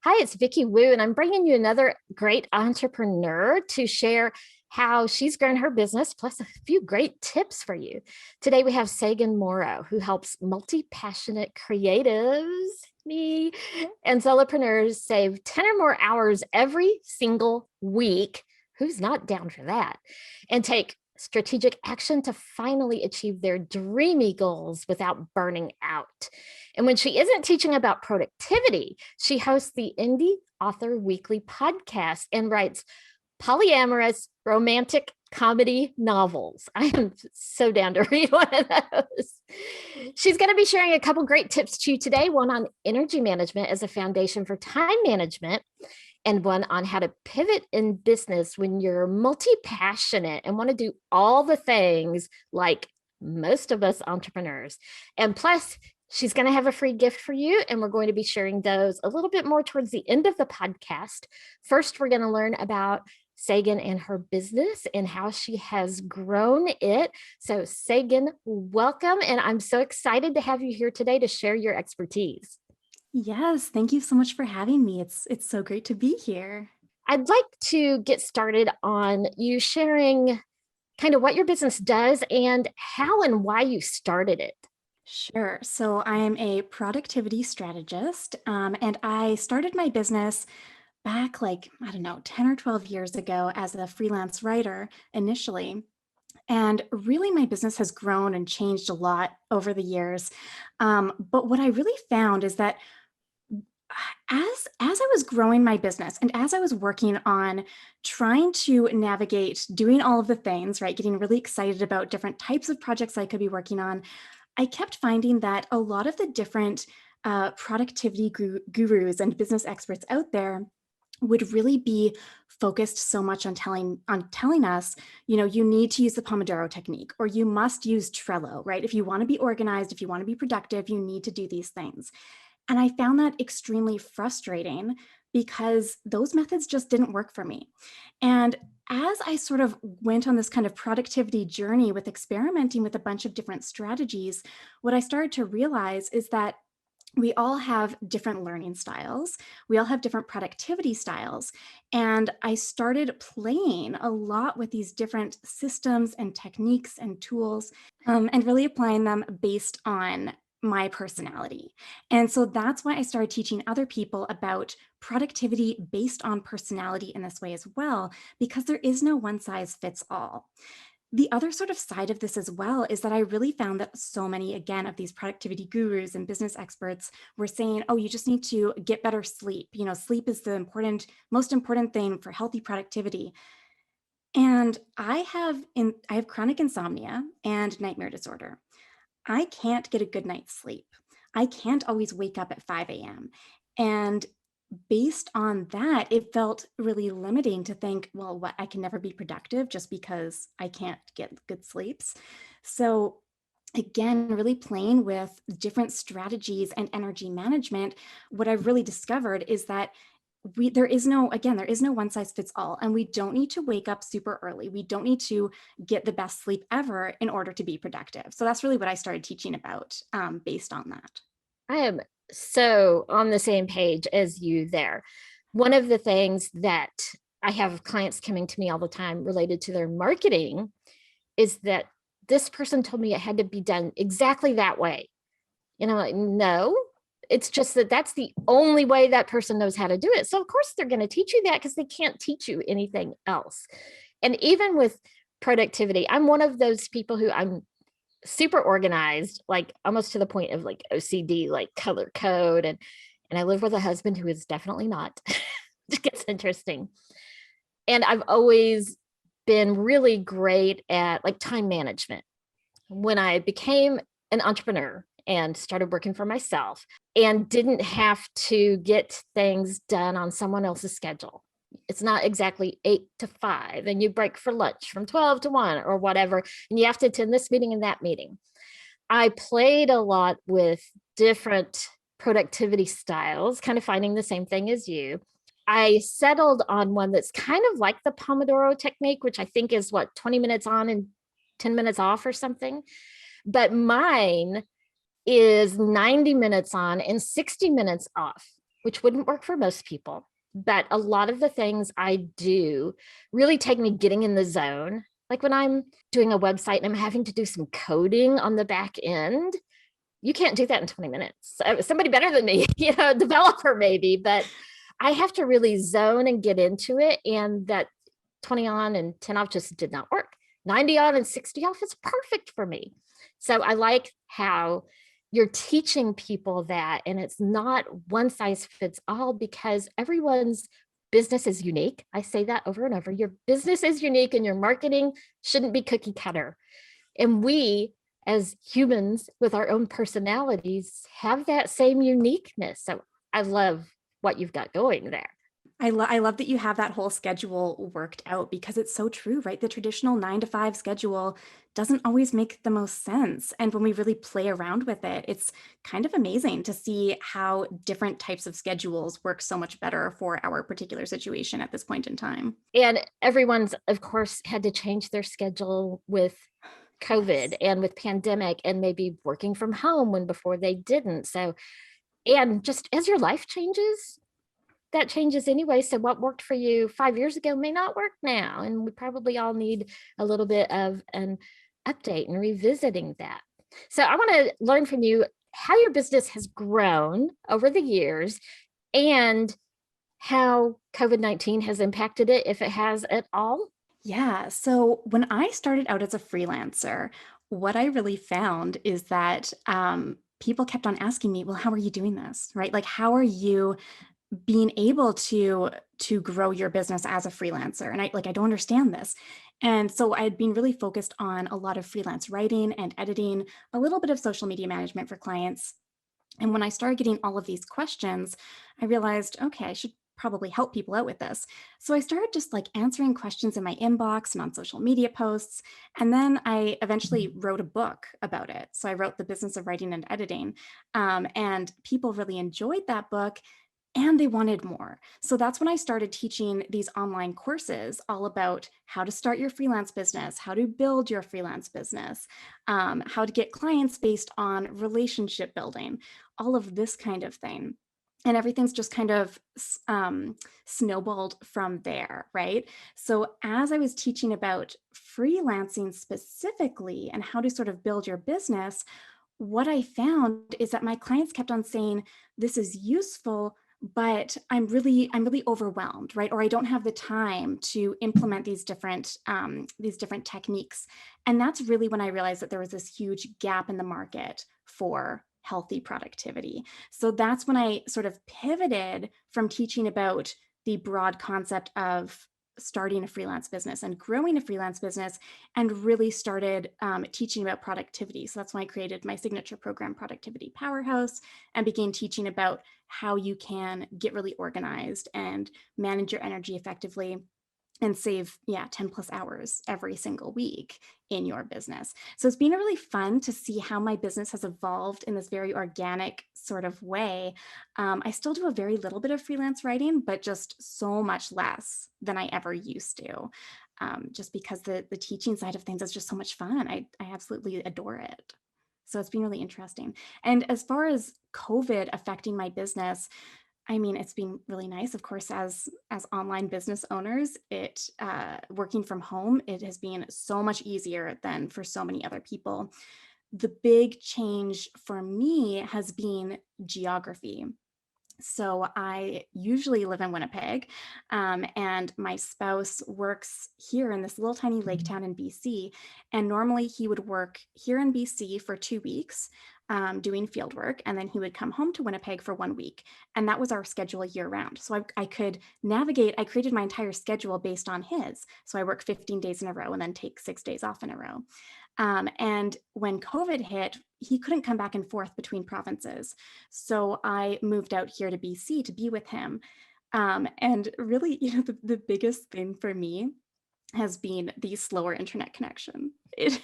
Hi, it's Vicky Wu, and I'm bringing you another great entrepreneur to share how she's grown her business, plus a few great tips for you. Today, we have Sagan Morrow, who helps multi-passionate creatives, me, and solopreneurs save 10 or more hours every single week. Who's not down for that? And take strategic action to finally achieve their dreamy goals without burning out. And when she isn't teaching about productivity, she hosts the Indie Author Weekly podcast and writes polyamorous romantic comedy novels. I am so down to read one of those. She's going to be sharing a couple great tips to you today, one on energy management as a foundation for time management, and one on how to pivot in business when you're multi-passionate and want to do all the things like most of us entrepreneurs. And plus, she's going to have a free gift for you, and we're going to be sharing those a little bit more towards the end of the podcast. First, we're going to learn about Sagan and her business and how she has grown it. So Sagan, welcome. And I'm so excited to have you here today to share your expertise. Yes, thank you so much for having me. It's so great to be here. I'd like to get started on you sharing kind of what your business does and how and why you started it. Sure. So I'm a productivity strategist, and I started my business back like, I don't know, 10 or 12 years ago as a freelance writer initially. And really, my business has grown and changed a lot over the years. But what I really found is that as I was growing my business and as I was working on trying to navigate doing all of the things, right, getting really excited about different types of projects I could be working on, I kept finding that a lot of the different productivity gurus and business experts out there would really be focused so much on telling us, you need to use the Pomodoro technique, or you must use Trello, right? If you want to be organized, if you want to be productive, you need to do these things. And I found that extremely frustrating because those methods just didn't work for me. And as I sort of went on this kind of productivity journey with experimenting with a bunch of different strategies, what I started to realize is that we all have different learning styles. We all have different productivity styles. And I started playing a lot with these different systems and techniques and tools, and really applying them based on my personality. And so that's why I started teaching other people about productivity based on personality in this way as well, because there is no one size fits all. The other sort of side of this as well is that I really found that so many, again, of these productivity gurus and business experts were saying, oh, you just need to get better sleep. Sleep is the most important thing for healthy productivity. And I have chronic insomnia and nightmare disorder. I can't get a good night's sleep. I can't always wake up at 5 a.m. And based on that, it felt really limiting to think, well, I can never be productive just because I can't get good sleeps. So again, really playing with different strategies and energy management, what I've really discovered is that there is no one size fits all, and we don't need to wake up super early. We don't need to get the best sleep ever in order to be productive. So that's really what I started teaching about based on that. I am so on the same page as you there. One of the things that I have clients coming to me all the time related to their marketing is that this person told me it had to be done exactly that way. And I'm like, no, it's just that that's the only way that person knows how to do it. So of course they're going to teach you that because they can't teach you anything else. And even with productivity, I'm one of those people who I'm super organized, like almost to the point of like OCD, like color code. And I live with a husband who is definitely not. It gets interesting. And I've always been really great at like time management. When I became an entrepreneur and started working for myself and didn't have to get things done on someone else's schedule. It's not exactly 8 to 5 and you break for lunch from 12 to 1 or whatever. And you have to attend this meeting and that meeting. I played a lot with different productivity styles, kind of finding the same thing as you. I settled on one that's kind of like the Pomodoro technique, which I think is 20 minutes on and 10 minutes off or something. But mine is 90 minutes on and 60 minutes off. which wouldn't work for most people. But a lot of the things I do really take me getting in the zone. Like when I'm doing a website and I'm having to do some coding on the back end, you can't do that in 20 minutes. Somebody better than me, a developer maybe, but I have to really zone and get into it. And that 20 on and 10 off just did not work. 90 on and 60 off is perfect for me. So I like how you're teaching people that, and it's not one size fits all, because everyone's business is unique. I say that over and over. Your business is unique and your marketing shouldn't be cookie cutter. And we, as humans with our own personalities, have that same uniqueness. So I love what you've got going there. I love that you have that whole schedule worked out, because it's so true, right? The traditional 9 to 5 schedule doesn't always make the most sense. And when we really play around with it, it's kind of amazing to see how different types of schedules work so much better for our particular situation at this point in time. And everyone's, of course, had to change their schedule with COVID Yes. and with pandemic, and maybe working from home when before they didn't. So, and just as your life changes, that changes anyway. So what worked for you 5 years ago may not work now. And we probably all need a little bit of an update and revisiting that. So I want to learn from you how your business has grown over the years and how COVID-19 has impacted it, if it has at all. Yeah. So when I started out as a freelancer, what I really found is that people kept on asking me, well, how are you doing this? Right? Like, how are you being able to grow your business as a freelancer? And I don't understand this. And so I had been really focused on a lot of freelance writing and editing, a little bit of social media management for clients. And when I started getting all of these questions, I realized, okay, I should probably help people out with this. So I started just like answering questions in my inbox and on social media posts. And then I eventually wrote a book about it. So I wrote The Business of Writing and Editing. And people really enjoyed that book, and they wanted more. So that's when I started teaching these online courses all about how to start your freelance business, how to build your freelance business, how to get clients based on relationship building, all of this kind of thing. And everything's just kind of snowballed from there, right? So as I was teaching about freelancing specifically and how to sort of build your business, what I found is that my clients kept on saying, this is useful, but I'm really overwhelmed, right? Or I don't have the time to implement these different techniques. And that's really when I realized that there was this huge gap in the market for healthy productivity. So that's when I sort of pivoted from teaching about the broad concept of starting a freelance business and growing a freelance business, and really started teaching about productivity. So that's when I created my signature program, Productivity Powerhouse, and began teaching about how you can get really organized and manage your energy effectively and save 10 plus hours every single week in your business. So it's been really fun to see how my business has evolved in this very organic sort of way. I still do a very little bit of freelance writing, but just so much less than I ever used to, just because the teaching side of things is just so much fun. I absolutely adore it. So it's been really interesting. And as far as COVID affecting my business, I mean, it's been really nice, of course, as online business owners. It working from home, it has been so much easier than for so many other people. The big change for me has been geography. So I usually live in Winnipeg, and my spouse works here in this little tiny lake town in BC. And normally he would work here in BC for 2 weeks, doing field work, and then he would come home to Winnipeg for 1 week. And that was our schedule year round. So I could navigate, I created my entire schedule based on his. So I work 15 days in a row and then take 6 days off in a row. And when COVID hit, he couldn't come back and forth between provinces. So I moved out here to BC to be with him. And really, the biggest thing for me has been the slower internet connection. It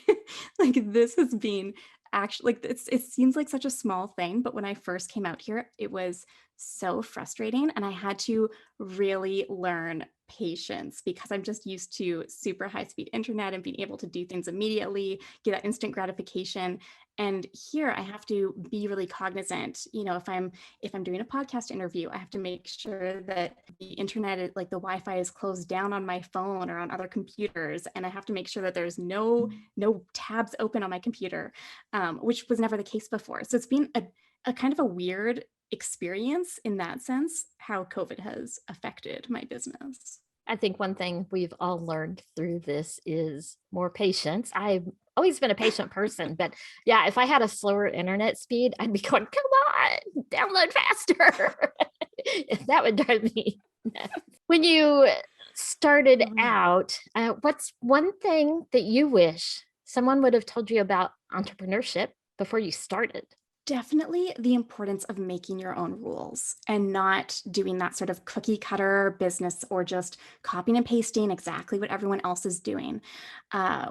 like this has been actually like it seems like such a small thing, but when I first came out here, it was so frustrating, and I had to really learn patience because I'm just used to super high speed internet and being able to do things immediately, get that instant gratification. And here I have to be really cognizant, if I'm doing a podcast interview, I have to make sure that the internet, like the Wi-Fi, is closed down on my phone or on other computers. And I have to make sure that there's no tabs open on my computer, which was never the case before. So it's been a kind of a weird experience in that sense, how COVID has affected my business. I think one thing we've all learned through this is more patience. I've always been a patient person, but yeah, if I had a slower internet speed, I'd be going, come on, download faster. That would drive me nuts. When you started out, what's one thing that you wish someone would have told you about entrepreneurship before you started? Definitely the importance of making your own rules and not doing that sort of cookie cutter business or just copying and pasting exactly what everyone else is doing.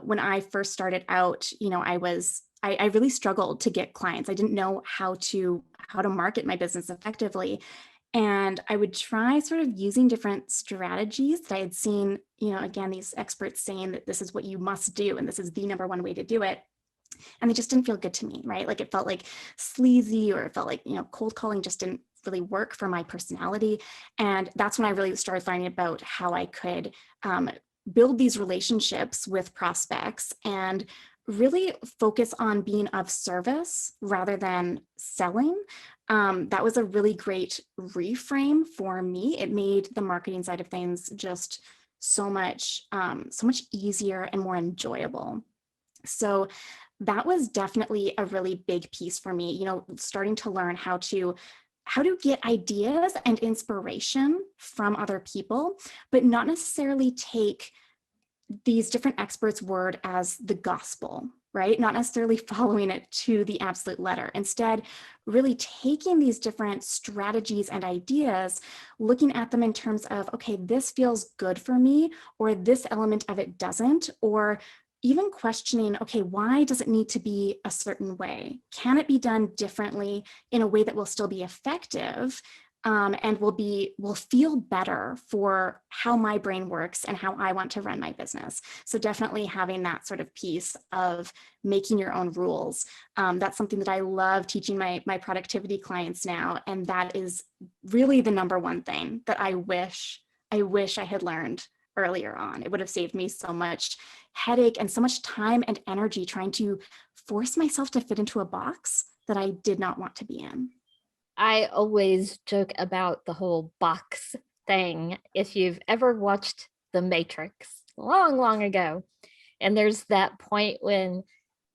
When I first started out, I really struggled to get clients. I didn't know how to market my business effectively. And I would try sort of using different strategies that I had seen, again, these experts saying that this is what you must do and this is the number one way to do it. And it just didn't feel good to me, right? Like it felt like sleazy, or it felt like, cold calling just didn't really work for my personality. And that's when I really started finding about how I could build these relationships with prospects and really focus on being of service rather than selling. That was a really great reframe for me. It made the marketing side of things just so much easier and more enjoyable. So that was definitely a really big piece for me, starting to learn how to get ideas and inspiration from other people, but not necessarily take these different experts' word as the gospel, right? Not necessarily following it to the absolute letter. Instead, really taking these different strategies and ideas, looking at them in terms of, okay, this feels good for me, or this element of it doesn't, or even questioning, okay, why does it need to be a certain way? Can it be done differently in a way that will still be effective, and will feel better for how my brain works and how I want to run my business? So definitely having that sort of piece of making your own rules. That's something that I love teaching my productivity clients now. And that is really the number one thing that I wish I had learned earlier on. It would have saved me so much headache and so much time and energy trying to force myself to fit into a box that I did not want to be in. I always joke about the whole box thing. If you've ever watched The Matrix long, long ago, and there's that point when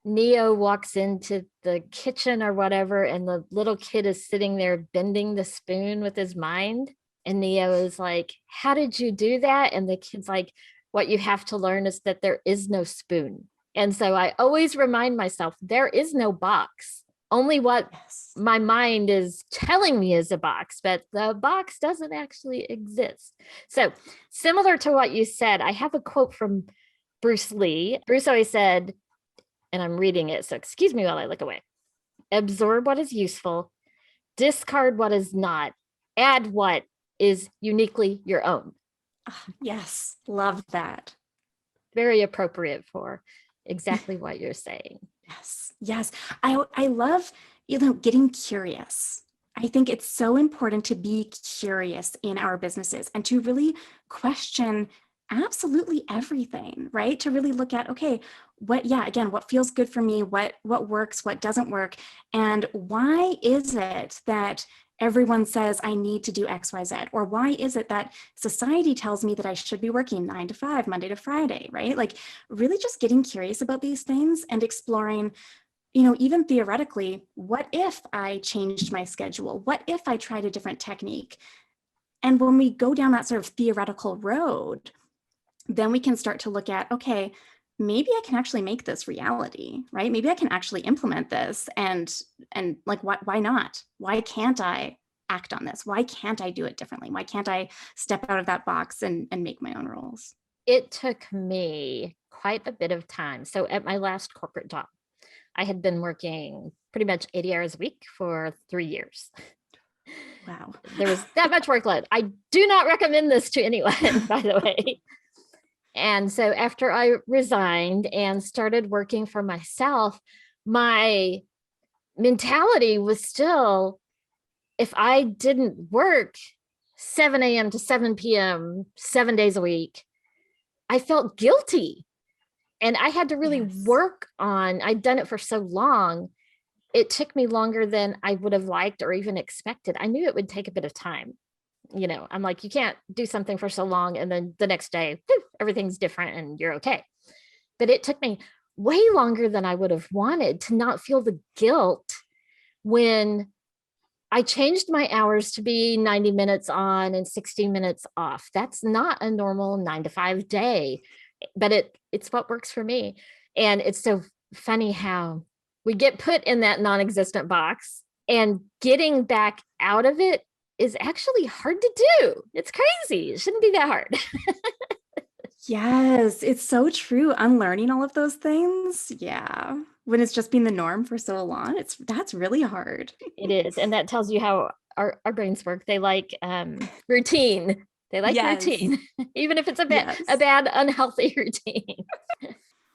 Neo walks into the kitchen or whatever, and the little kid is sitting there bending the spoon with his mind. And Neo is like, how did you do that? And the kid's like, what you have to learn is that there is no spoon. And so I always remind myself, there is no box, only what my mind is telling me is a box, but the box doesn't actually exist. So similar to what you said, I have a quote from Bruce Lee. Bruce always said, and I'm reading it, so excuse me while I look away: absorb what is useful, discard what is not, add what is uniquely your own. Yes, love that. Very appropriate for exactly what you're saying. Yes. I love, getting curious. I think it's so important to be curious in our businesses and to really question absolutely everything, right? To really look at, okay, what feels good for me, what works, what doesn't work, and why is it that everyone says I need to do X, Y, Z? Or why is it that society tells me that I should be working 9 to 5, Monday to Friday, right? Like really just getting curious about these things and exploring, even theoretically, what if I changed my schedule? What if I tried a different technique? And when we go down that sort of theoretical road, then we can start to look at, okay, maybe I can actually make this reality, right? Maybe I can actually implement this, and like, why not? Why can't I act on this? Why can't I do it differently? Why can't I step out of that box and make my own rules? It took me quite a bit of time. So at my last corporate job, I had been working pretty much 80 hours a week for 3 years. Wow. There was that much workload. I do not recommend this to anyone, by the way. And so after I resigned and started working for myself, my mentality was still, if I didn't work 7 a.m. to 7 p.m., 7 days a week, I felt guilty. And I had to really work on, I'd done it for so long. It took me longer than I would have liked or even expected. I knew it would take a bit of time. I'm like, you can't do something for so long and then the next day, poof, everything's different and you're okay. But it took me way longer than I would have wanted to not feel the guilt when I changed my hours to be 90 minutes on and 60 minutes off. That's not a normal 9 to 5 day, but it's what works for me. And it's so funny how we get put in that non-existent box, and getting back out of it is actually hard to do. It's crazy. It shouldn't be that hard. Yes, it's so true. Unlearning all of those things. Yeah. When it's just been the norm for so long, that's really hard. It is. And that tells you how our brains work. They like routine. They like routine, even if it's a bad, unhealthy routine.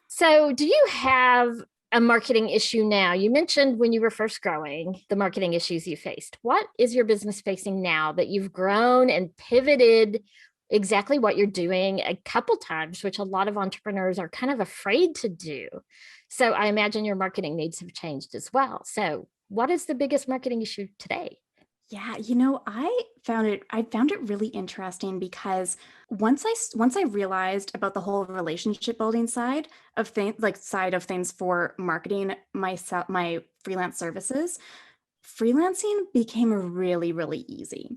So do you have a marketing issue now? You mentioned when you were first growing, the marketing issues you faced. What is your business facing now that you've grown and pivoted exactly what you're doing a couple times, which a lot of entrepreneurs are kind of afraid to do? So I imagine your marketing needs have changed as well. So what is the biggest marketing issue today? Yeah, I found it really interesting because once I realized about the whole relationship building side of things for marketing my freelance services, freelancing became really, really easy.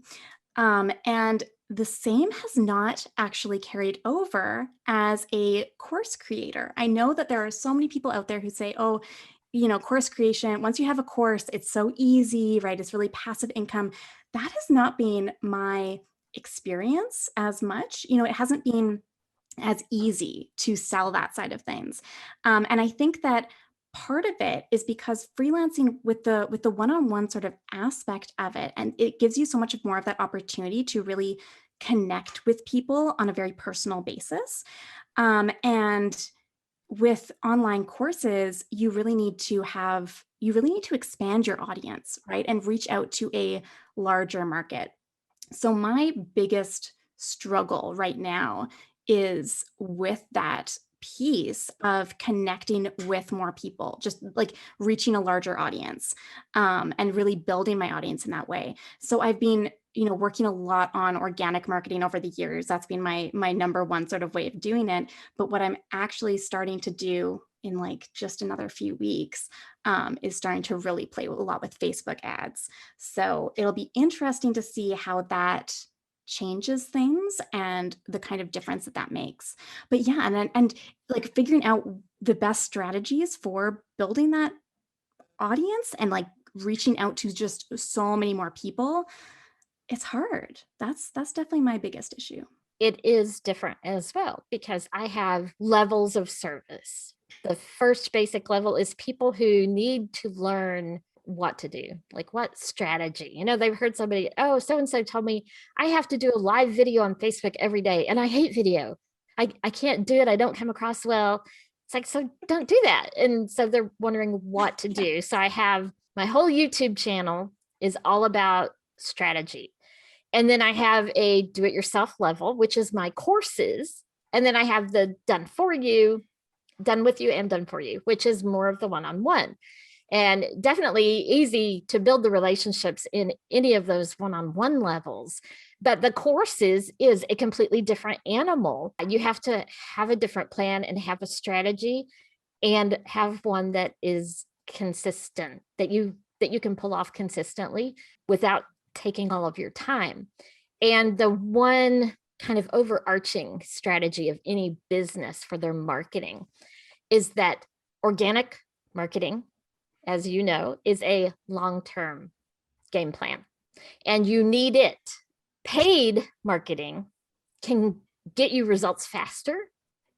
And the same has not actually carried over as a course creator. I know that there are so many people out there who say, oh, course creation, once you have a course, it's so easy, right? It's really passive income. That has not been my experience as much. It hasn't been as easy to sell that side of things. And I think that part of it is because freelancing with the one-on-one sort of aspect of it, and it gives you so much more of that opportunity to really connect with people on a very personal basis. And with online courses, you really need to expand your audience, right? And reach out to a larger market. So my biggest struggle right now is with that piece of connecting with more people, just like reaching a larger audience, and really building my audience in that way. So I've been working a lot on organic marketing over the years. That's been my number one sort of way of doing it. But what I'm actually starting to do in like just another few weeks is starting to really play a lot with Facebook ads. So it'll be interesting to see how that changes things and the kind of difference that makes. But yeah, and like figuring out the best strategies for building that audience and like reaching out to just so many more people, it's hard. That's definitely my biggest issue. It is different as well because I have levels of service. The first basic level is people who need to learn what to do, like what strategy. They've heard somebody, oh, so-and-so told me I have to do a live video on Facebook every day and I hate video. I can't do it. I don't come across well. It's like, so don't do that. And so they're wondering what to do. So I have my whole YouTube channel is all about strategy. And then I have a do-it-yourself level, which is my courses. And then I have the done for you, done with you, and done for you, which is more of the one-on-one. And definitely easy to build the relationships in any of those one-on-one levels. But the courses is a completely different animal. You have to have a different plan and have a strategy and have one that is consistent, that you can pull off consistently without taking all of your time. And the one kind of overarching strategy of any business for their marketing is that organic marketing, as you know, is a long-term game plan, and you need it. Paid marketing can get you results faster,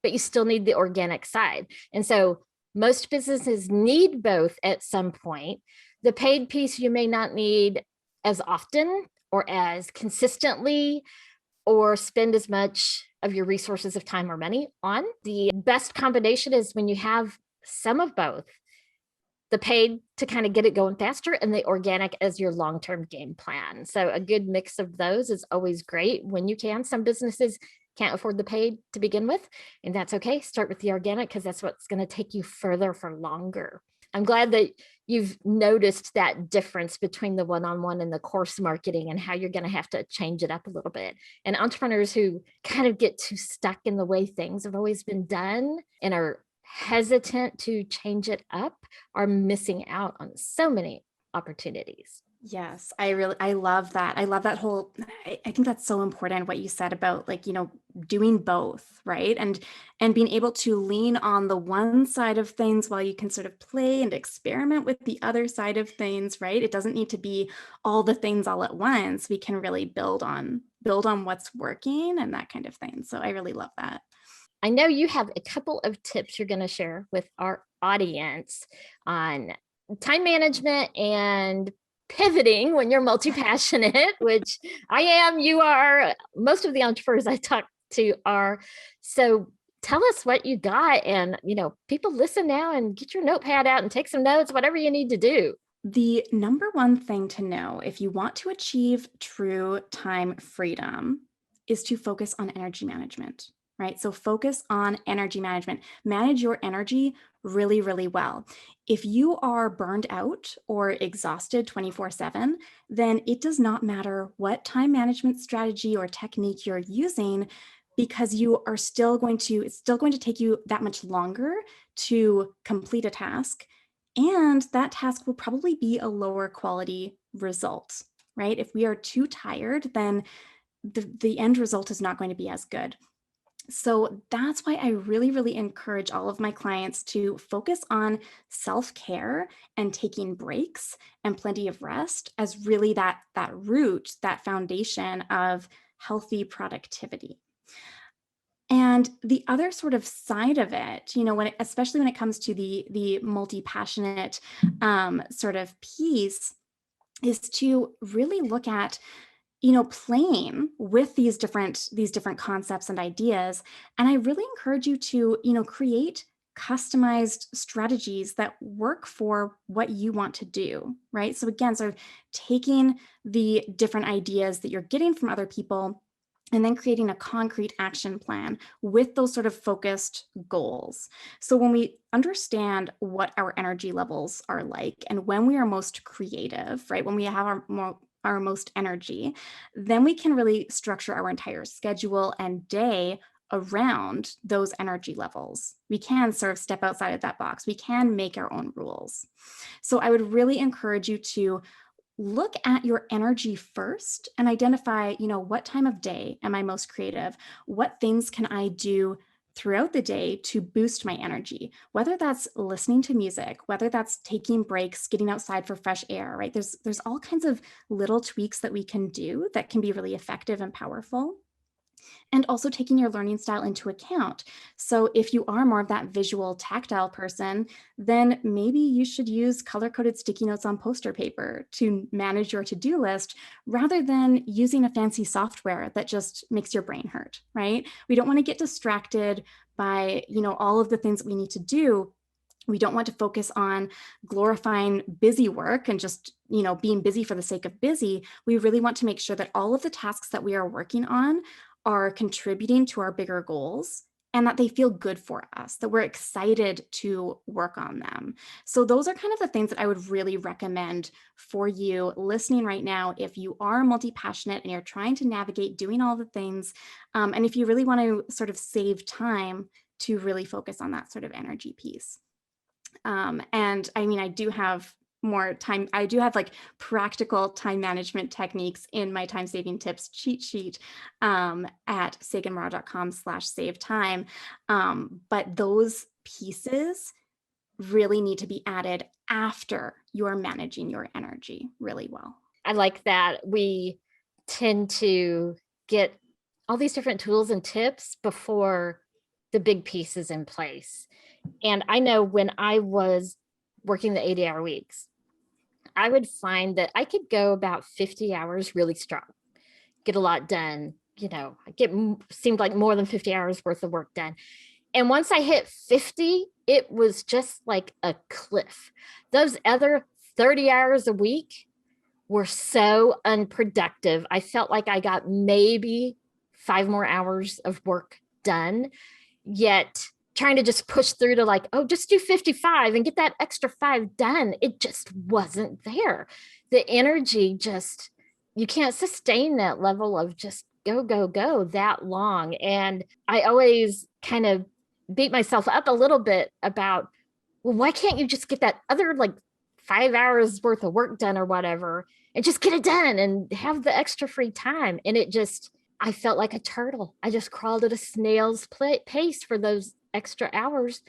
but you still need the organic side. And so most businesses need both at some point. The paid piece you may not need as often or as consistently or spend as much of your resources of time or money on. The best combination is when you have some of both. the paid to kind of get it going faster, and the organic as your long-term game plan. So a good mix of those is always great when you can. Some businesses can't afford the paid to begin with, and that's okay. Start with the organic because that's what's going to take you further for longer. I'm glad that you've noticed that difference between the one-on-one and the course marketing and how you're going to have to change it up a little bit. And entrepreneurs who kind of get too stuck in the way things have always been done and are hesitant to change it up are missing out on so many opportunities. Yes, I love that. I love that whole, I think that's so important what you said about like, doing both, right? And being able to lean on the one side of things while you can sort of play and experiment with the other side of things, right? It doesn't need to be all the things all at once. We can really build on what's working and that kind of thing. So I really love that. I know you have a couple of tips you're going to share with our audience on time management and pivoting when you're multi-passionate, which I am, you are, most of the entrepreneurs I talk to are. So tell us what you got, and people listen now and get your notepad out and take some notes, whatever you need to do. The number one thing to know if you want to achieve true time freedom is to focus on energy management, right? So focus on energy management. Manage your energy really, really well. If you are burned out or exhausted 24/7, then it does not matter what time management strategy or technique you're using, because it's still going to take you that much longer to complete a task. And that task will probably be a lower quality result, right? If we are too tired, then the end result is not going to be as good. So that's why I really, really encourage all of my clients to focus on self-care and taking breaks and plenty of rest as really that root, that foundation of healthy productivity. And the other sort of side of it, especially when it comes to the multi-passionate sort of piece, is to really look at playing with these different concepts and ideas. And I really encourage you to create customized strategies that work for what you want to do, right? So again, sort of taking the different ideas that you're getting from other people and then creating a concrete action plan with those sort of focused goals. So when we understand what our energy levels are like and when we are most creative, right, when we have our most energy, then we can really structure our entire schedule and day around those energy levels. We can sort of step outside of that box. We can make our own rules. So I would really encourage you to look at your energy first and identify, what time of day am I most creative? What things can I do throughout the day to boost my energy? Whether that's listening to music, whether that's taking breaks, getting outside for fresh air, right? There's all kinds of little tweaks that we can do that can be really effective and powerful. And also taking your learning style into account. So if you are more of that visual, tactile person, then maybe you should use color-coded sticky notes on poster paper to manage your to-do list rather than using a fancy software that just makes your brain hurt, right? We don't want to get distracted by, all of the things that we need to do. We don't want to focus on glorifying busy work and just, being busy for the sake of busy. We really want to make sure that all of the tasks that we are working on are contributing to our bigger goals and that they feel good for us, that we're excited to work on them. So those are kind of the things that I would really recommend for you listening right now if you are multi-passionate and you're trying to navigate doing all the things. And if you really want to sort of save time to really focus on that sort of energy piece. And I mean, I do have more time. I do have like practical time management techniques in my time saving tips cheat sheet at saganmorrow.com/save time. But those pieces really need to be added after you are managing your energy really well. I like that. We tend to get all these different tools and tips before the big pieces in place. And I know when I was working the 80-hour weeks, I would find that I could go about 50 hours really strong, get a lot done, seemed like more than 50 hours worth of work done. And once I hit 50, it was just like a cliff. Those other 30 hours a week were so unproductive. I felt like I got maybe 5 more hours of work done, yet trying to just push through to like, oh, just do 55 and get that extra 5 done. It just wasn't there. The energy just, you can't sustain that level of just go, go, go that long. And I always kind of beat myself up a little bit about, well, why can't you just get that other like 5 hours worth of work done or whatever and just get it done and have the extra free time? And it just, I felt like a turtle. I just crawled at a snail's pace for those extra hours.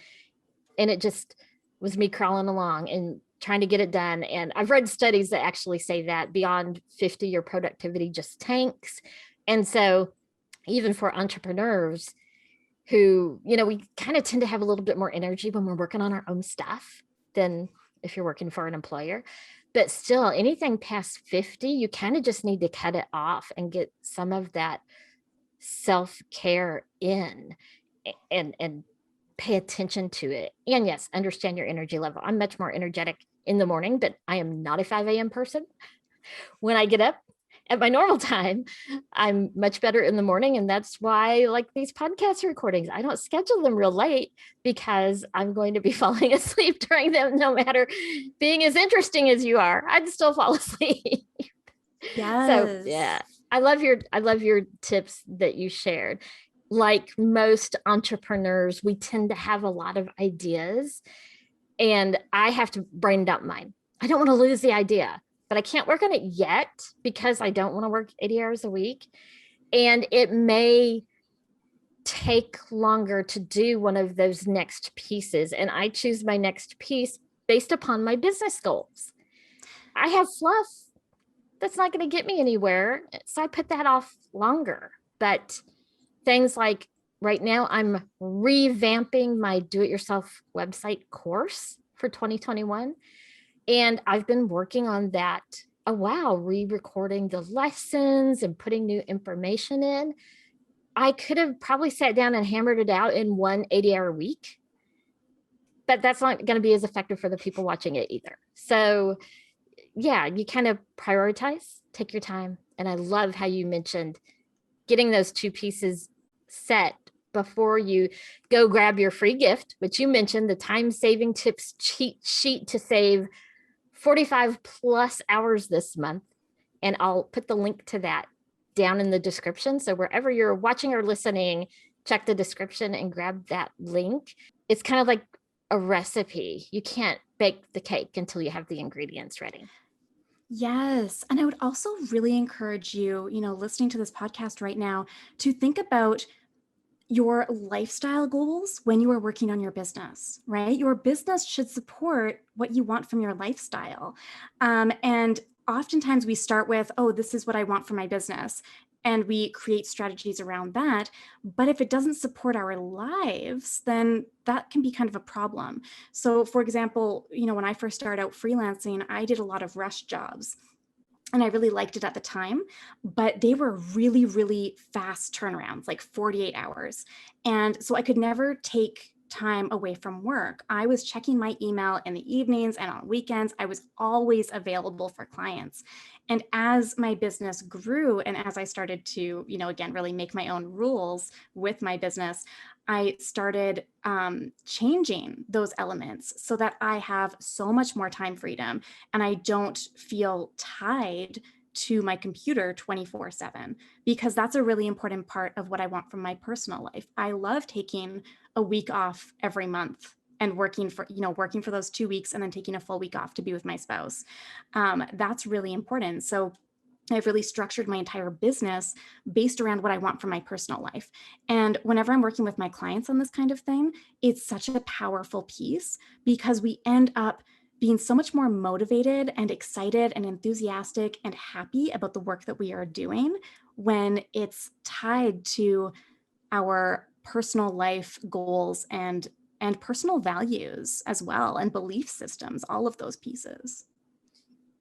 And it just was me crawling along and trying to get it done. And I've read studies that actually say that beyond 50, your productivity just tanks. And so even for entrepreneurs who, we kind of tend to have a little bit more energy when we're working on our own stuff than if you're working for an employer. But still, anything past 50, you kind of just need to cut it off and get some of that self-care in and pay attention to it. And yes, understand your energy level. I'm much more energetic in the morning, but I am not a 5 a.m. person. When I get up at my normal time, I'm much better in the morning. And that's why, like these podcast recordings, I don't schedule them real late because I'm going to be falling asleep during them, no matter being as interesting as you are, I'd still fall asleep. Yes. So yeah, I love your tips that you shared. Like most entrepreneurs, we tend to have a lot of ideas and I have to brain dump mine. I don't want to lose the idea, but I can't work on it yet because I don't want to work 80 hours a week. And it may take longer to do one of those next pieces. And I choose my next piece based upon my business goals. I have fluff that's not going to get me anywhere. So I put that off longer. But things like right now, I'm revamping my do-it-yourself website course for 2021. And I've been working on that a while, re-recording the lessons and putting new information in. I could have probably sat down and hammered it out in one 80-hour week, but that's not going to be as effective for the people watching it either. So yeah, you kind of prioritize, take your time. And I love how you mentioned getting those 2 pieces set before you go grab your free gift, which you mentioned, the time-saving tips cheat sheet to save 45 plus hours this month. And I'll put the link to that down in the description. So wherever you're watching or listening, check the description and grab that link. It's kind of like a recipe. You can't bake the cake until you have the ingredients ready. Yes. And I would also really encourage you, listening to this podcast right now, to think about your lifestyle goals when you are working on your business, right? Your business should support what you want from your lifestyle. And oftentimes we start with, oh, this is what I want for my business. And we create strategies around that. But if it doesn't support our lives, then that can be kind of a problem. So for example, when I first started out freelancing, I did a lot of rush jobs. And I really liked it at the time, but they were really, really fast turnarounds, like 48 hours. And so I could never take time away from work. I was checking my email in the evenings and on weekends. I was always available for clients. And as my business grew and as I started to, again, really make my own rules with my business, I started changing those elements so that I have so much more time freedom and I don't feel tied to my computer 24/7, because that's a really important part of what I want from my personal life. I love taking a week off every month and working for those 2 weeks and then taking a full week off to be with my spouse. That's really important. So I've really structured my entire business based around what I want for my personal life. And whenever I'm working with my clients on this kind of thing, it's such a powerful piece because we end up being so much more motivated and excited and enthusiastic and happy about the work that we are doing when it's tied to our personal life goals and personal values as well, and belief systems, all of those pieces.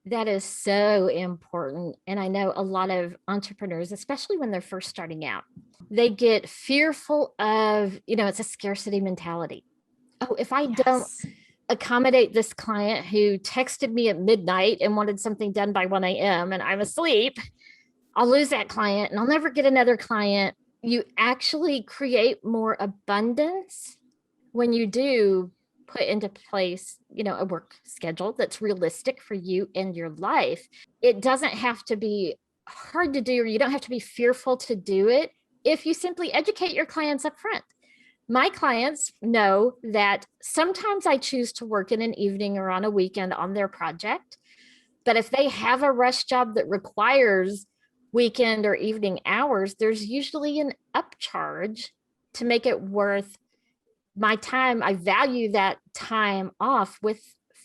That is so important. And I know a lot of entrepreneurs, especially when they're first starting out, They get fearful of, it's a scarcity mentality. Oh, if I don't Yes. accommodate this client who texted me at midnight and wanted something done by 1 a.m. and I'm asleep, I'll lose that client and I'll never get another client. You actually create more abundance when you do put into place, a work schedule that's realistic for you and your life. It doesn't have to be hard to do, or you don't have to be fearful to do it if you simply educate your clients up front. My clients know that sometimes I choose to work in an evening or on a weekend on their project. But if they have a rush job that requires weekend or evening hours, there's usually an upcharge to make it worth my time. I value that time off with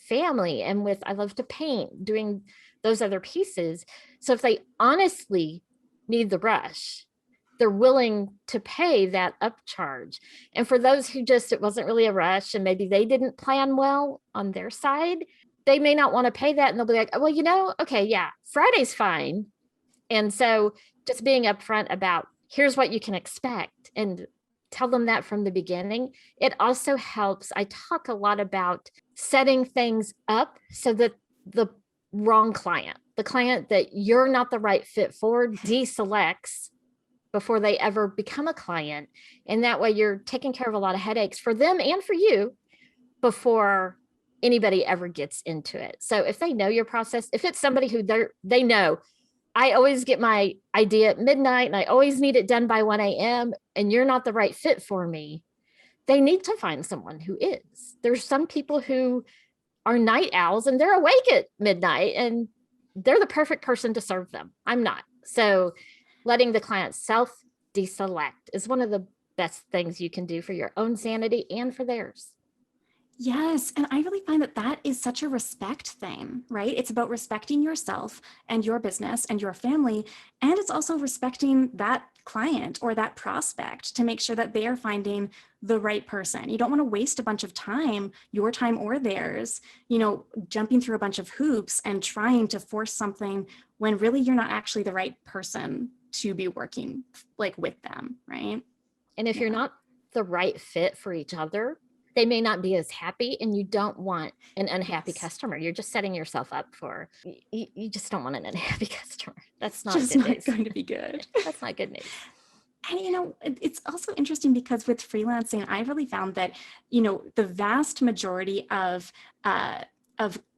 family and with, I love to paint, doing those other pieces. So if they honestly need the rush, they're willing to pay that upcharge. And for those who just, it wasn't really a rush and maybe they didn't plan well on their side, they may not want to pay that. And they'll be like, well, okay, yeah, Friday's fine. And so just being upfront about here's what you can expect and tell them that from the beginning. It also helps. I talk a lot about setting things up so that the wrong client, the client that you're not the right fit for, deselects before they ever become a client. And that way you're taking care of a lot of headaches for them and for you before anybody ever gets into it. So if they know your process, if it's somebody who they know, I always get my idea at midnight and I always need it done by 1 a.m. and you're not the right fit for me, they need to find someone who is. There's some people who are night owls and they're awake at midnight and they're the perfect person to serve them. I'm not. So letting the client self deselect is one of the best things you can do for your own sanity and for theirs. Yes. And I really find that that is such a respect thing, right? It's about respecting yourself and your business and your family. And it's also respecting that client or that prospect to make sure that they are finding the right person. You don't want to waste a bunch of time, your time or theirs, jumping through a bunch of hoops and trying to force something when really you're not actually the right person to be working with them, right? And if you're not the right fit for each other, they may not be as happy, and you don't want an unhappy customer. You're just setting yourself up for, you just don't want an unhappy customer. That's not just good not news. going to be good. That's not good news. And, it's also interesting because with freelancing, I really found that, the vast majority of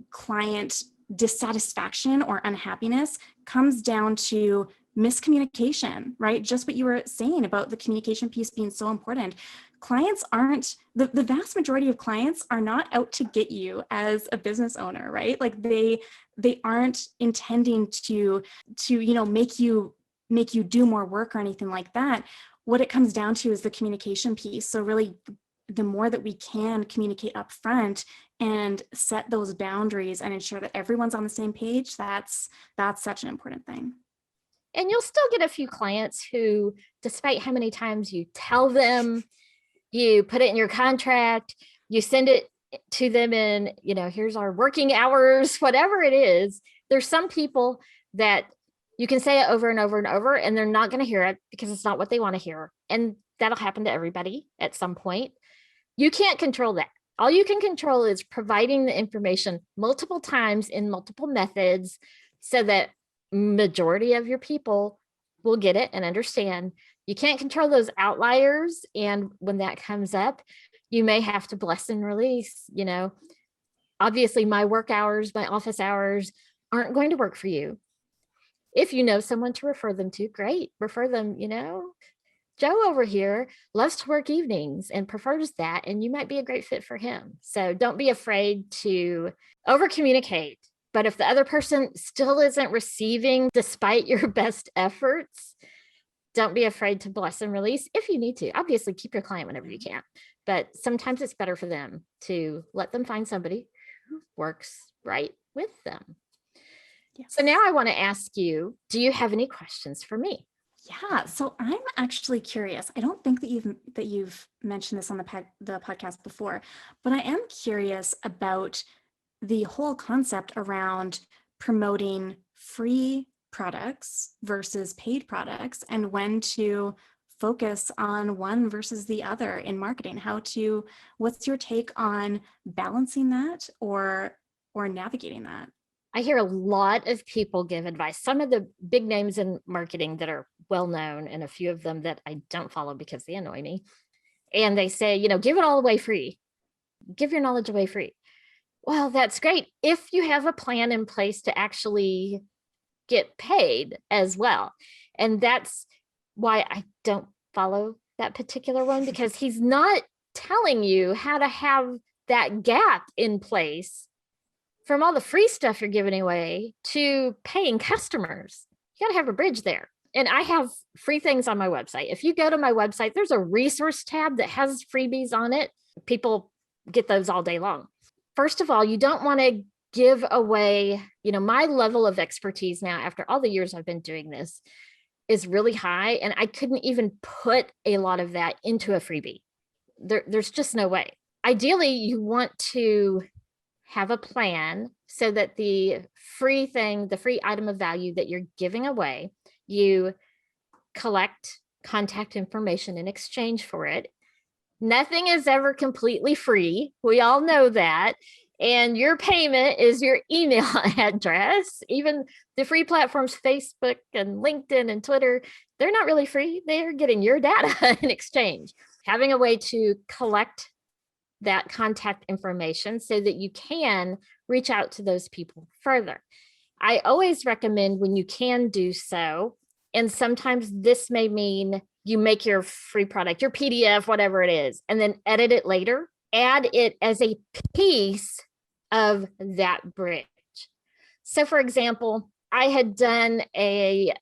client dissatisfaction or unhappiness comes down to miscommunication, right? Just what you were saying about the communication piece being so important. Clients aren't, the vast majority of clients are not out to get you as a business owner, right? They aren't intending to make you do more work or anything like that. What it comes down to is the communication piece. So really, the more that we can communicate up front and set those boundaries and ensure that everyone's on the same page, that's such an important thing. And you'll still get a few clients who, despite how many times you tell them, you put it in your contract, you send it to them in, here's our working hours, whatever it is. There's some people that you can say it over and over and over, and they're not going to hear it because it's not what they want to hear. And that'll happen to everybody at some point. You can't control that. All you can control is providing the information multiple times in multiple methods so that majority of your people will get it and understand. You can't control those outliers. And when that comes up, you may have to bless and release. Obviously my work hours, my office hours aren't going to work for you. If you know someone to refer them to, great, refer them. Joe over here loves to work evenings and prefers that, and you might be a great fit for him. So don't be afraid to over communicate. But if the other person still isn't receiving despite your best efforts, don't be afraid to bless and release if you need to. Obviously, keep your client whenever you can, but sometimes it's better for them to let them find somebody who works right with them. Yes. So now I want to ask you, do you have any questions for me? Yeah, so I'm actually curious. I don't think that you've mentioned this on the podcast before, but I am curious about the whole concept around promoting free products versus paid products and when to focus on one versus the other in marketing? What's your take on balancing that or navigating that? I hear a lot of people give advice. Some of the big names in marketing that are well known, and a few of them that I don't follow because they annoy me. And they say, give it all away free. Give your knowledge away free. Well, that's great if you have a plan in place to actually get paid as well. And that's why I don't follow that particular one, because he's not telling you how to have that gap in place from all the free stuff you're giving away to paying customers. You got to have a bridge there. And I have free things on my website. If you go to my website, there's a resource tab that has freebies on it. People get those all day long. First of all, you don't want to give away, my level of expertise now, after all the years I've been doing this, is really high. And I couldn't even put a lot of that into a freebie. There's just no way. Ideally, you want to have a plan so that the free item of value that you're giving away, you collect contact information in exchange for it. Nothing is ever completely free. We all know that. And your payment is your email address. Even the free platforms, Facebook and LinkedIn and Twitter, they're not really free. They're getting your data in exchange. Having a way to collect that contact information so that you can reach out to those people further. I always recommend, when you can do so, and sometimes this may mean you make your free product, your PDF, whatever it is, and then edit it later, add it as a piece of that bridge. So for example, I had done a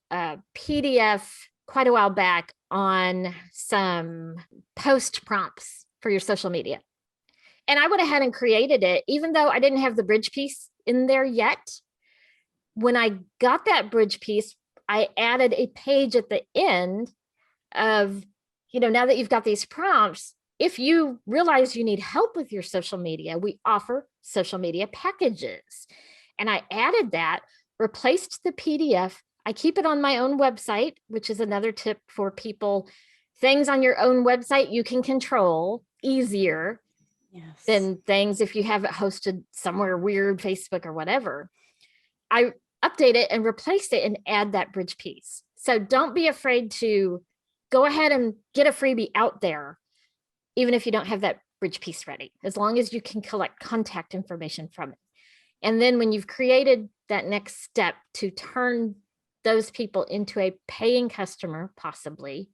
PDF quite a while back on some post prompts for your social media. And I went ahead and created it, even though I didn't have the bridge piece in there yet. When I got that bridge piece, I added a page at the end of, now that you've got these prompts, if you realize you need help with your social media, we offer social media packages. And I added that, replaced the PDF. I keep it on my own website, which is another tip for people. Things on your own website you can control easier than things if you have it hosted somewhere weird, Facebook or whatever. I update it and replace it and add that bridge piece. So don't be afraid to go ahead and get a freebie out there, even if you don't have that bridge piece ready, as long as you can collect contact information from it. And then when you've created that next step to turn those people into a paying customer, possibly,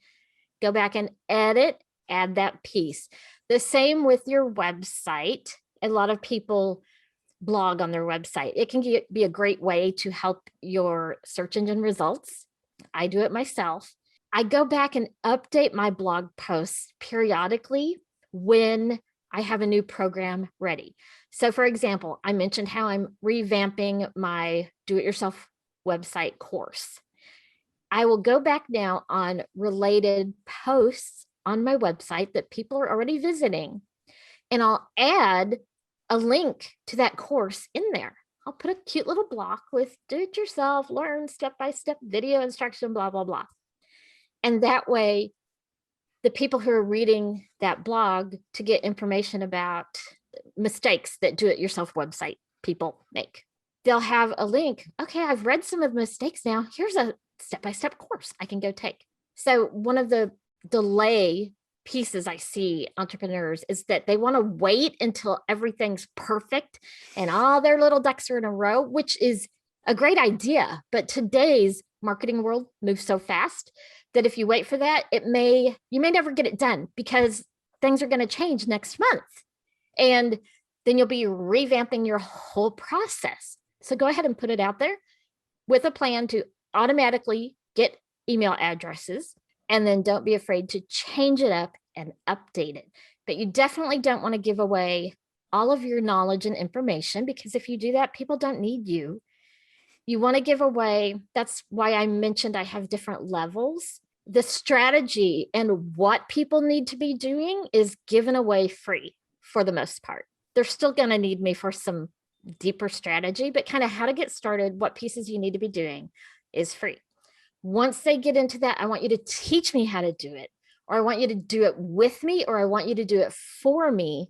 go back and edit, add that piece. The same with your website. A lot of people blog on their website. It can be a great way to help your search engine results. I do it myself. I go back and update my blog posts periodically when I have a new program ready. So for example, I mentioned how I'm revamping my do-it-yourself website course. I will go back now on related posts on my website that people are already visiting, and I'll add a link to that course in there. I'll put a cute little block with do-it-yourself, learn step-by-step video instruction, blah, blah, blah. And that way, the people who are reading that blog to get information about mistakes that do-it-yourself website people make, they'll have a link. Okay, I've read some of the mistakes now. Here's a step-by-step course I can go take. So one of the delay pieces I see entrepreneurs is that they want to wait until everything's perfect and all their little ducks are in a row, which is a great idea. But today's marketing world moves so fast that if you wait for that, you may never get it done, because things are going to change next month. And then you'll be revamping your whole process. So go ahead and put it out there with a plan to automatically get email addresses, and then don't be afraid to change it up and update it. But you definitely don't want to give away all of your knowledge and information, because if you do that, people don't need you. You want to give away, that's why I mentioned I have different levels. The strategy and what people need to be doing is given away free for the most part. They're still going to need me for some deeper strategy, but kind of how to get started, what pieces you need to be doing is free. Once they get into that, I want you to teach me how to do it. or I want you to do it with me, or I want you to do it for me.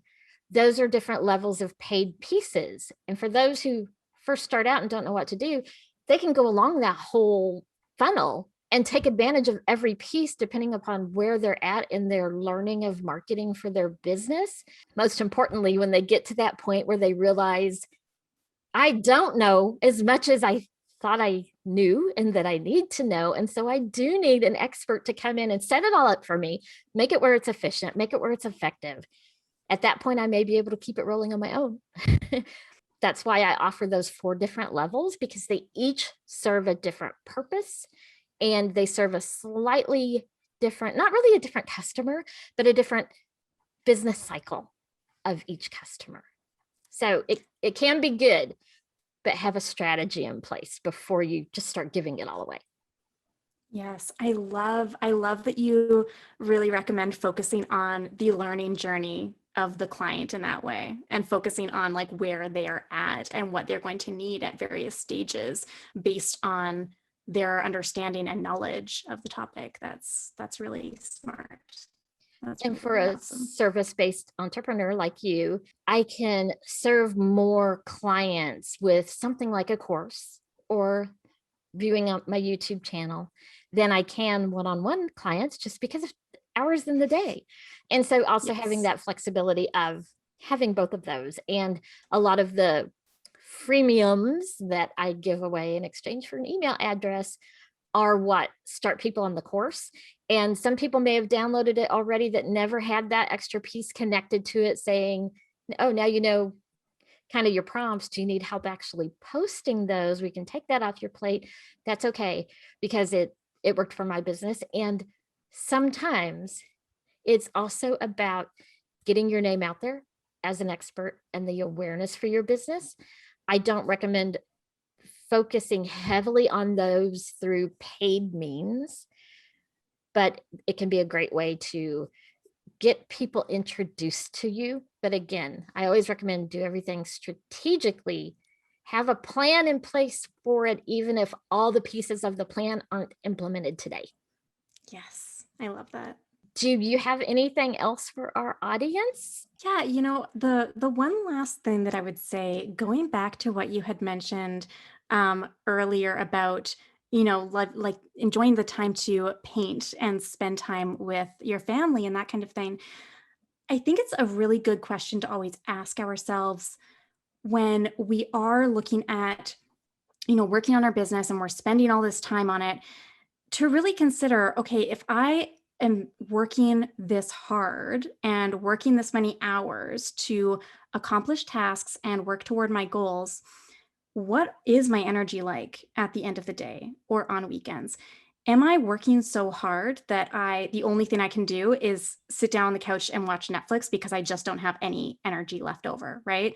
Those are different levels of paid pieces. And for those who first start out and don't know what to do, they can go along that whole funnel and take advantage of every piece depending upon where they're at in their learning of marketing for their business. Most importantly, when they get to that point where they realize, I don't know as much as I thought I knew and that I need to know. And so I do need an expert to come in and set it all up for me, make it where it's efficient, make it where it's effective. At that point, I may be able to keep it rolling on my own. That's why I offer those 4 different levels, because they each serve a different purpose and they serve a slightly different, not really a different customer, but a different business cycle of each customer. So it can be good, but have a strategy in place before you just start giving it all away. Yes, I love that you really recommend focusing on the learning journey of the client in that way, and focusing on like where they are at and what they're going to need at various stages based on their understanding and knowledge of the topic. That's really smart. That's And for really a awesome. service-based entrepreneur like you, I can serve more clients with something like a course or viewing up my YouTube channel than I can one-on-one clients, just because of hours in the day. And so also having Yes. that flexibility of having both of those, and a lot of the freemiums that I give away in exchange for an email address are what start people on the course. And some people may have downloaded it already that never had that extra piece connected to it saying, oh, now you know kind of your prompts. Do you need help actually posting those? We can take that off your plate. That's okay, because it worked for my business. And sometimes it's also about getting your name out there as an expert and the awareness for your business. I don't recommend focusing heavily on those through paid means, but it can be a great way to get people introduced to you. But again, I always recommend do everything strategically, have a plan in place for it, even if all the pieces of the plan aren't implemented today. Yes, I love that. Do you have anything else for our audience? Yeah, the one last thing that I would say, going back to what you had mentioned earlier about, like enjoying the time to paint and spend time with your family and that kind of thing. I think it's a really good question to always ask ourselves when we are looking at, working on our business and we're spending all this time on it, to really consider, okay, if I am working this hard and working this many hours to accomplish tasks and work toward my goals, what is my energy like at the end of the day or on weekends? Am I working so hard that the only thing I can do is sit down on the couch and watch Netflix because I just don't have any energy left over, right?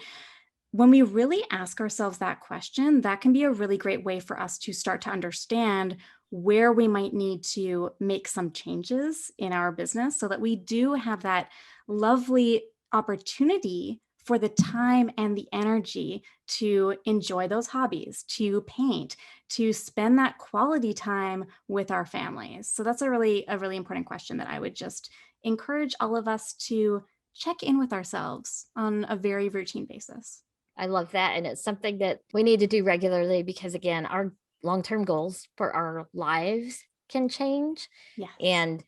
When we really ask ourselves that question, that can be a really great way for us to start to understand where we might need to make some changes in our business so that we do have that lovely opportunity for the time and the energy to enjoy those hobbies, to paint, to spend that quality time with our families. So that's a really important question that I would just encourage all of us to check in with ourselves on a very routine basis. I love that. And it's something that we need to do regularly, because again, our long-term goals for our lives can change. Yes. And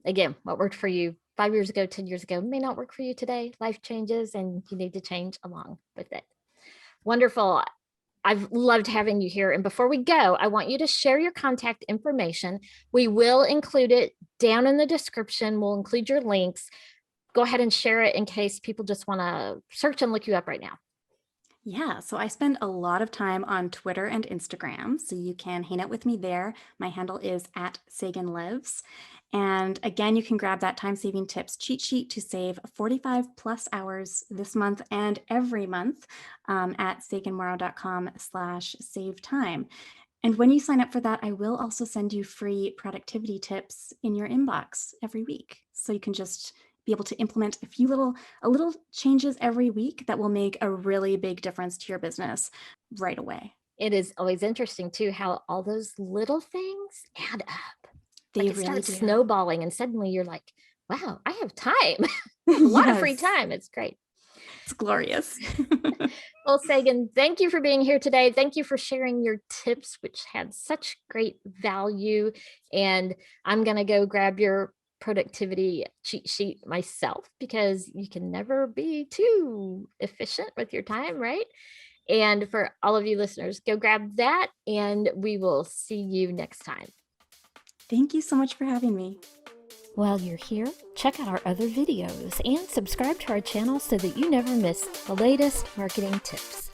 again, what worked for you 5 years ago, 10 years ago may not work for you today. Life changes and you need to change along with it. Wonderful. I've loved having you here. And before we go, I want you to share your contact information. We will include it down in the description. We'll include your links. Go ahead and share it in case people just want to search and look you up right now. Yeah, so I spend a lot of time on Twitter and Instagram, so you can hang out with me there. My handle is at Sagan Lives. And again, you can grab that time saving tips cheat sheet to save 45 plus hours this month and every month at saganmorrow.com/save time. And when you sign up for that, I will also send you free productivity tips in your inbox every week. So you can just be able to implement a little changes every week that will make a really big difference to your business right away. It is always interesting too how all those little things add up. They Like it really starts do. snowballing and suddenly you're like, wow, I have time. A lot of free Yes, time. It's great. it's glorious. Well, Sagan, thank you for being here today. Thank you for sharing your tips, which had such great value. And I'm going to go grab your productivity cheat sheet myself because you can never be too efficient with your time, right? And for all of you listeners, go grab that and we will see you next time. Thank you so much for having me. While you're here, check out our other videos and subscribe to our channel so that you never miss the latest marketing tips.